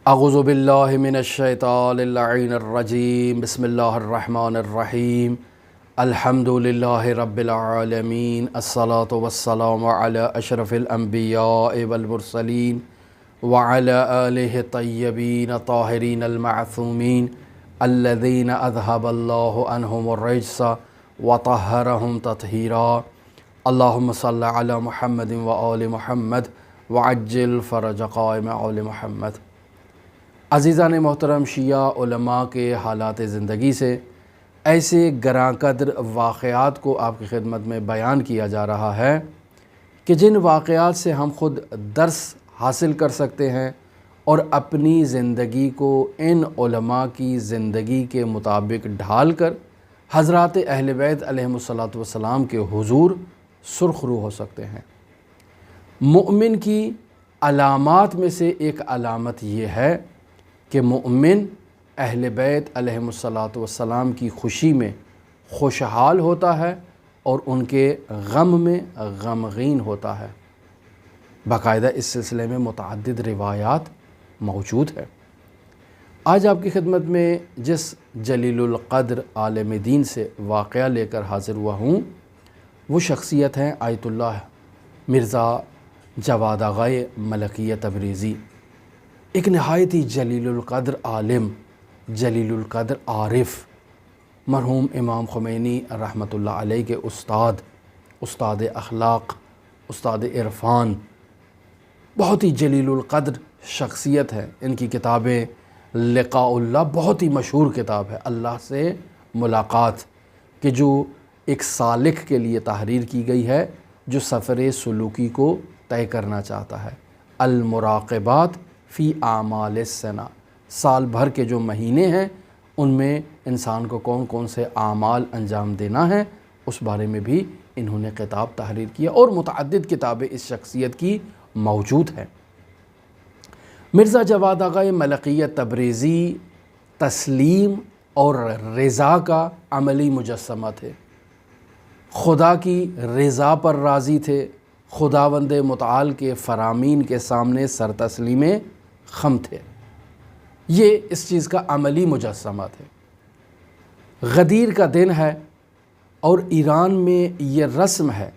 اعوذ باللہ من الشیطان اللعین الرجیم بسم اللہ الرحمن الرحیم الحمد للہ رب العالمین الصلاة والسلام علی اشرف الانبیاء والمرسلین وعلی آلہ الطیبین الطاہرین المعصومین الذین اذہب اللہ عنہم الرجس وطہرہم تطہیرا اللہم صلی علی محمد وآل محمد وعجل فرج قائم آل محمد۔ عزیزان محترم، شیعہ علماء کے حالات زندگی سے ایسے گراں قدر واقعات کو آپ کی خدمت میں بیان کیا جا رہا ہے کہ جن واقعات سے ہم خود درس حاصل کر سکتے ہیں اور اپنی زندگی کو ان علماء کی زندگی کے مطابق ڈھال کر حضرات اہل بیت علیہم الصلاۃ والسلام کے حضور سرخ رو ہو سکتے ہیں۔ مومن کی علامات میں سے ایک علامت یہ ہے کہ مومن اہل بیت علیہم الصلاۃ والسلام کی خوشی میں خوشحال ہوتا ہے اور ان کے غم میں غمگین ہوتا ہے۔ باقاعدہ اس سلسلے میں متعدد روایات موجود ہے۔ آج آپ کی خدمت میں جس جلیل القدر عالم دین سے واقعہ لے کر حاضر ہوا ہوں وہ شخصیت ہیں آیت اللہ مرزا جواد آغائے ملکیہ تبریزی، ایک نہایت ہی جلیل القدر عالم، جلیل القدر عارف، مرحوم امام خمینی رحمۃ اللہ علیہ کے استاد اخلاق، استاد عرفان، بہت ہی جلیل القدر شخصیت ہے۔ ان کی کتابیں لقاء اللہ بہت ہی مشہور کتاب ہے، اللہ سے ملاقات، کہ جو ایک سالک کے لیے تحریر کی گئی ہے جو سفر سلوکی کو طے کرنا چاہتا ہے۔ المراقبات فی اعمال السنہ، سال بھر کے جو مہینے ہیں ان میں انسان کو کون کون سے اعمال انجام دینا ہے، اس بارے میں بھی انہوں نے کتاب تحریر کیا، اور متعدد کتابیں اس شخصیت کی موجود ہیں۔ مرزا جواد آغائے ملکیہ تبریزی تسلیم اور رضا کا عملی مجسمہ تھے، خدا کی رضا پر راضی تھے، خداوند متعال کے فرامین کے سامنے سر تسلیم خم تھے۔ یہ اس چیز کا عملی مجسمہ تھے۔ غدیر کا دن ہے اور ایران میں یہ رسم ہے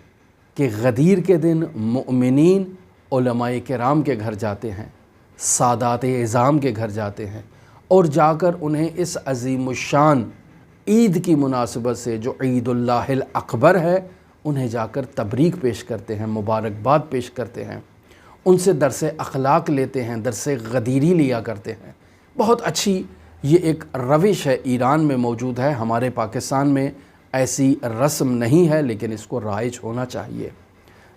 کہ غدیر کے دن مؤمنین علماء کرام کے گھر جاتے ہیں، سادات اعظام کے گھر جاتے ہیں، اور جا کر انہیں اس عظیم الشان عید کی مناسبت سے جو عید اللہ الاکبر ہے انہیں جا کر تبریک پیش کرتے ہیں، مبارکباد پیش کرتے ہیں، ان سے درس اخلاق لیتے ہیں، درس غدیری لیا کرتے ہیں۔ بہت اچھی یہ ایک روش ہے، ایران میں موجود ہے، ہمارے پاکستان میں ایسی رسم نہیں ہے لیکن اس کو رائج ہونا چاہیے۔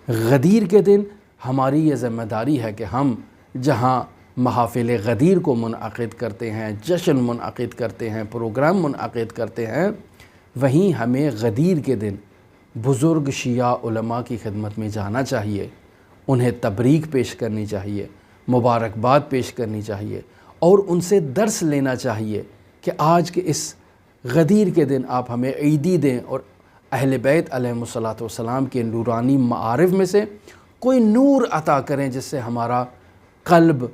غدیر کے دن ہماری یہ ذمہ داری ہے کہ ہم جہاں محافل غدیر کو منعقد کرتے ہیں، جشن منعقد کرتے ہیں، پروگرام منعقد کرتے ہیں، وہیں ہمیں غدیر کے دن بزرگ شیعہ علماء کی خدمت میں جانا چاہیے، انہیں تبریک پیش کرنی چاہیے، مبارکباد پیش کرنی چاہیے، اور ان سے درس لینا چاہیے کہ آج کے اس غدیر کے دن آپ ہمیں عیدی دیں اور اہل بیت علیہم الصلاۃ والسلام کے نورانی معارف میں سے کوئی نور عطا کریں جس سے ہمارا قلب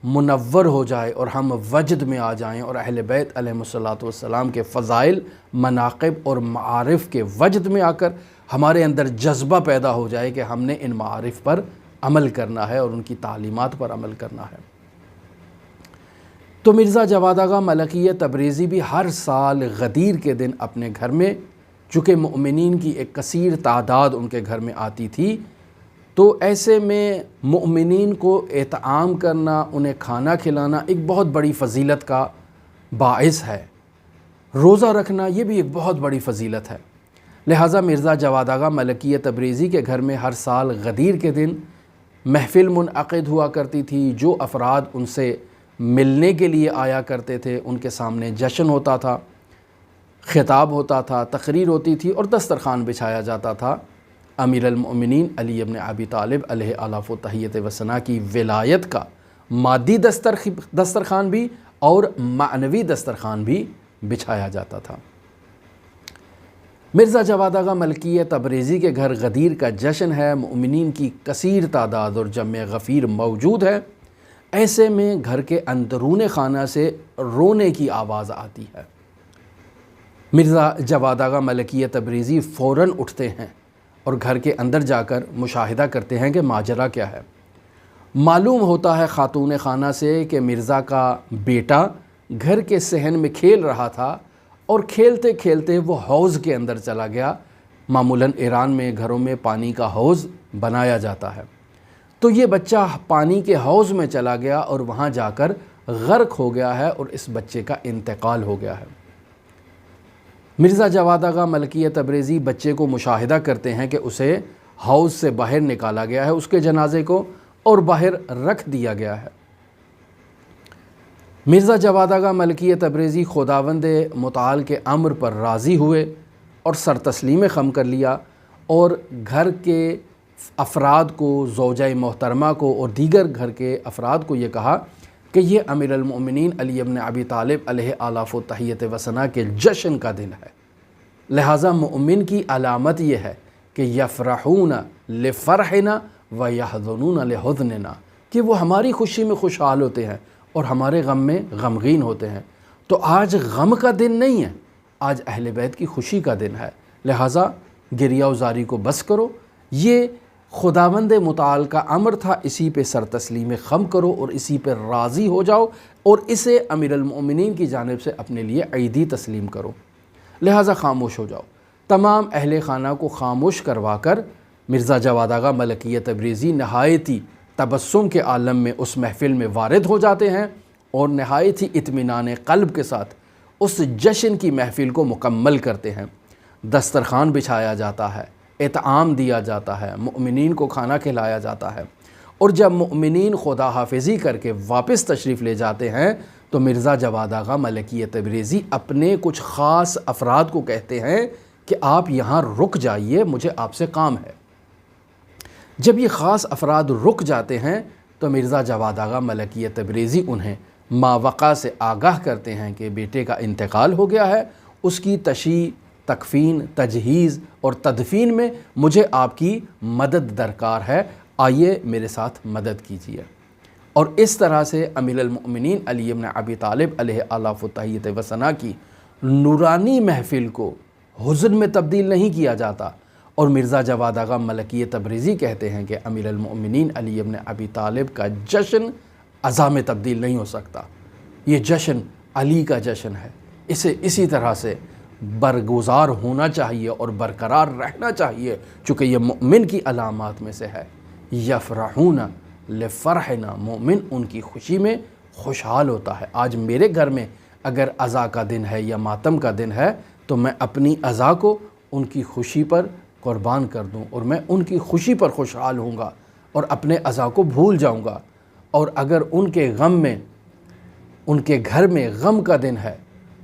منور ہو جائے اور ہم وجد میں آ جائیں اور اہل بیت علیہم الصلاۃ والسلام کے فضائل، مناقب اور معارف کے وجد میں آ کر ہمارے اندر جذبہ پیدا ہو جائے کہ ہم نے ان معارف پر عمل کرنا ہے اور ان کی تعلیمات پر عمل کرنا ہے۔ تو مرزا جواد آغا ملکیہ تبریزی بھی ہر سال غدیر کے دن اپنے گھر میں، چونکہ مؤمنین کی ایک کثیر تعداد ان کے گھر میں آتی تھی، تو ایسے میں مؤمنین کو اطعام کرنا، انہیں کھانا کھلانا ایک بہت بڑی فضیلت کا باعث ہے۔ روزہ رکھنا یہ بھی ایک بہت بڑی فضیلت ہے۔ لہٰذا مرزا جواد آغا ملکیہ تبریزی کے گھر میں ہر سال غدیر کے دن محفل منعقد ہوا کرتی تھی۔ جو افراد ان سے ملنے کے لیے آیا کرتے تھے ان کے سامنے جشن ہوتا تھا، خطاب ہوتا تھا، تقریر ہوتی تھی اور دسترخوان بچھایا جاتا تھا۔ امیر المؤمنین علی ابن ابی طالب علیہ آلاف و تحیت و ثنا کی ولایت کا مادی دسترخوان بھی اور معنوی دسترخوان بھی بچھایا جاتا تھا۔ مرزا جواد آغا ملکیہ تبریزی کے گھر غدیر کا جشن ہے، مؤمنین کی کثیر تعداد اور جمع غفیر موجود ہے۔ ایسے میں گھر کے اندرون خانہ سے رونے کی آواز آتی ہے۔ مرزا جواد آغا ملکیہ تبریزی فوراً اٹھتے ہیں اور گھر کے اندر جا کر مشاہدہ کرتے ہیں کہ ماجرا کیا ہے۔ معلوم ہوتا ہے خاتون خانہ سے کہ مرزا کا بیٹا گھر کے صحن میں کھیل رہا تھا اور کھیلتے کھیلتے وہ حوض کے اندر چلا گیا۔ معمولاً ایران میں گھروں میں پانی کا حوض بنایا جاتا ہے، تو یہ بچہ پانی کے حوض میں چلا گیا اور وہاں جا کر غرق ہو گیا ہے اور اس بچے کا انتقال ہو گیا ہے۔ مرزا جواد آغا ملکیہ تبریزی بچے کو مشاہدہ کرتے ہیں کہ اسے حوض سے باہر نکالا گیا ہے، اس کے جنازے کو، اور باہر رکھ دیا گیا ہے۔ مرزا جواد آغا ملکیہ تبریزی خداوند متعال کے امر پر راضی ہوئے اور سر تسلیم خم کر لیا، اور گھر کے افراد کو، زوجہ محترمہ کو اور دیگر گھر کے افراد کو یہ کہا کہ یہ امیر المؤمنین علی ابن ابی طالب علیہ آلاف و تحیت و ثنا کے جشن کا دن ہے، لہٰذا مومن کی علامت یہ ہے کہ یفرحون لفرحنا و یحزنون لحزننا، کہ وہ ہماری خوشی میں خوشحال ہوتے ہیں اور ہمارے غم میں غمگین ہوتے ہیں۔ تو آج غم کا دن نہیں ہے، آج اہل بیت کی خوشی کا دن ہے، لہٰذا گریہ وزاری کو بس کرو۔ یہ خداوند متعال کا امر تھا، اسی پہ سر تسلیم خم کرو اور اسی پہ راضی ہو جاؤ اور اسے امیر المؤمنین کی جانب سے اپنے لیے عیدی تسلیم کرو، لہٰذا خاموش ہو جاؤ۔ تمام اہل خانہ کو خاموش کروا کر مرزا جواد آغا ملکیہ تبریزی نہایتی تبسم کے عالم میں اس محفل میں وارد ہو جاتے ہیں اور نہایت ہی اطمینان قلب کے ساتھ اس جشن کی محفل کو مکمل کرتے ہیں۔ دسترخوان بچھایا جاتا ہے، اطعام دیا جاتا ہے، مؤمنین کو کھانا کھلایا جاتا ہے، اور جب مؤمنین خدا حافظی کر کے واپس تشریف لے جاتے ہیں تو مرزا جواد آغا ملکیہ تبریزی اپنے کچھ خاص افراد کو کہتے ہیں کہ آپ یہاں رک جائیے، مجھے آپ سے کام ہے۔ جب یہ خاص افراد رک جاتے ہیں تو مرزا جواد آغا ملکیہ تبریزی انہیں ماوقع سے آگاہ کرتے ہیں کہ بیٹے کا انتقال ہو گیا ہے، اس کی تشییع، تکفین، تجہیز اور تدفین میں مجھے آپ کی مدد درکار ہے، آئیے میرے ساتھ مدد کیجیے۔ اور اس طرح سے امیر المؤمنین علی ابن ابی طالب علیہ آلاف و تحیت و ثنا کی نورانی محفل کو حزن میں تبدیل نہیں کیا جاتا، اور مرزا جواد آغا ملکیہ تبریزی کہتے ہیں کہ امیر المؤمنین علی ابن ابی طالب کا جشن عزا میں تبدیل نہیں ہو سکتا، یہ جشن علی کا جشن ہے، اسے اسی طرح سے برگزار ہونا چاہیے اور برقرار رہنا چاہیے، چونکہ یہ مومن کی علامات میں سے ہے۔ یفرحون لفرحنا، مومن ان کی خوشی میں خوشحال ہوتا ہے۔ آج میرے گھر میں اگر عزا کا دن ہے یا ماتم کا دن ہے تو میں اپنی عزا کو ان کی خوشی پر قربان کر دوں اور میں ان کی خوشی پر خوشحال ہوں گا اور اپنے عزا کو بھول جاؤں گا۔ اور اگر ان کے غم میں، ان کے گھر میں غم کا دن ہے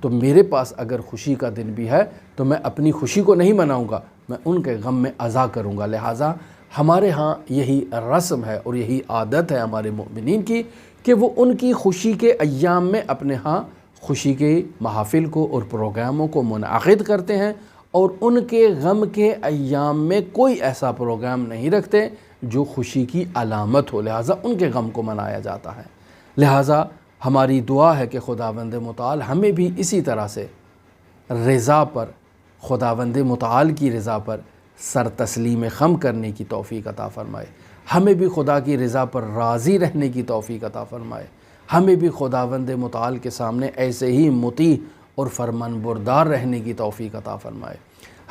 تو میرے پاس اگر خوشی کا دن بھی ہے تو میں اپنی خوشی کو نہیں مناؤں گا، میں ان کے غم میں عزا کروں گا۔ لہٰذا ہمارے ہاں یہی رسم ہے اور یہی عادت ہے ہمارے مومنین کی کہ وہ ان کی خوشی کے ایام میں اپنے ہاں خوشی کے محافل کو اور پروگراموں کو منعقد کرتے ہیں، اور ان کے غم کے ایام میں کوئی ایسا پروگرام نہیں رکھتے جو خوشی کی علامت ہو، لہٰذا ان کے غم کو منایا جاتا ہے۔ لہٰذا ہماری دعا ہے کہ خداوند متعال ہمیں بھی اسی طرح سے رضا پر، خداوند متعال کی رضا پر سر تسلیم خم کرنے کی توفیق عطا فرمائے، ہمیں بھی خدا کی رضا پر راضی رہنے کی توفیق عطا فرمائے، ہمیں بھی خداوند متعال کے سامنے ایسے ہی مطیع اور فرمان بردار رہنے کی توفیق عطا فرمائے،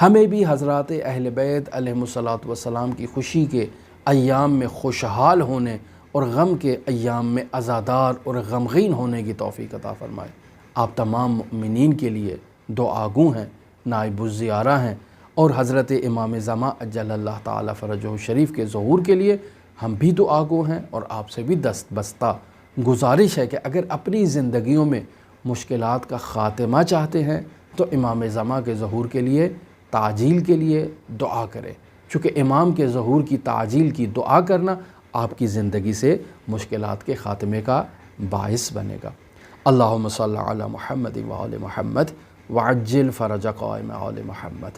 ہمیں بھی حضرات اہل بیت علیہم الصلاۃ والسلام کی خوشی کے ایام میں خوشحال ہونے اور غم کے ایام میں عزادار اور غمگین ہونے کی توفیق عطا فرمائے۔ آپ تمام مؤمنین کے لیے دعاگو ہیں، نائب الزیارہ ہیں، اور حضرت امام زمان اجل اللہ تعالی فرجہ شریف کے ظہور کے لیے ہم بھی دعاگو ہیں، اور آپ سے بھی دست بستہ گزارش ہے کہ اگر اپنی زندگیوں میں مشکلات کا خاتمہ چاہتے ہیں تو امام زمان کے ظہور کے لیے، تعجیل کے لیے دعا کریں، چونکہ امام کے ظہور کی تعجیل کی دعا کرنا آپ کی زندگی سے مشکلات کے خاتمے کا باعث بنے گا۔ اللہم صلی علی محمد و آل محمد وعجل فرج قائم آل محمد۔